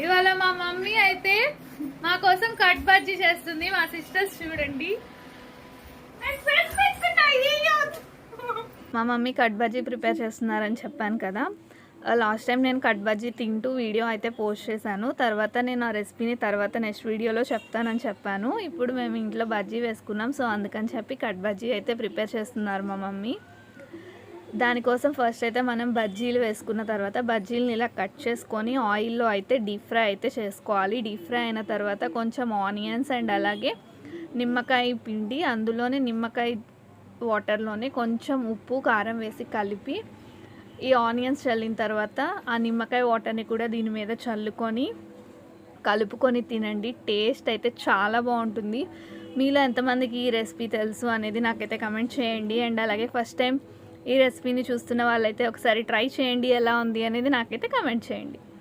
ఇవాళ మా మమ్మీ అయితే మా కోసం కట్ బజ్జీ చేస్తుంది. మా సిస్టర్స్ చూడండి, మా మమ్మీ కట్ బజ్జీ ప్రిపేర్ చేస్తున్నారని చెప్పాను కదా. లాస్ట్ టైం నేను కట్ బజ్జీ తింటూ వీడియో అయితే పోస్ట్ చేశాను. తర్వాత నేను ఆ రెసిపీని తర్వాత నెక్స్ట్ వీడియోలో చెప్తానని చెప్పాను. ఇప్పుడు మేము ఇంట్లో బజ్జీ వేసుకున్నాం, సో అందుకని చెప్పి కట్ బజ్జీ అయితే ప్రిపేర్ చేస్తున్నారు మా మమ్మీ. దానికోసం ఫస్ట్ అయితే మనం బజ్జీలు వేసుకున్న తర్వాత బజ్జీలను ఇలా కట్ చేసుకొని ఆయిల్లో అయితే డీప్ ఫ్రై అయితే చేసుకోవాలి. డీప్ ఫ్రై అయిన తర్వాత కొంచెం ఆనియన్స్ అండ్ అలాగే నిమ్మకాయ పిండి, అందులోనే నిమ్మకాయ వాటర్లోనే కొంచెం ఉప్పు కారం వేసి కలిపి ఈ ఆనియన్స్ చల్లిన తర్వాత ఆ నిమ్మకాయ వాటర్ని కూడా దీని మీద చల్లుకొని కలుపుకొని తినండి. టేస్ట్ అయితే చాలా బాగుంటుంది. మీలో ఎంతమందికి ఈ రెసిపీ తెలుసు అనేది నాకైతే కమెంట్ చేయండి. అండ్ అలాగే ఫస్ట్ టైం ఈ రెసిపీని చూస్తున్న వాళ్ళైతే ఒకసారి ట్రై చేయండి, ఎలా ఉంది అనేది నాకైతే కమెంట్ చేయండి.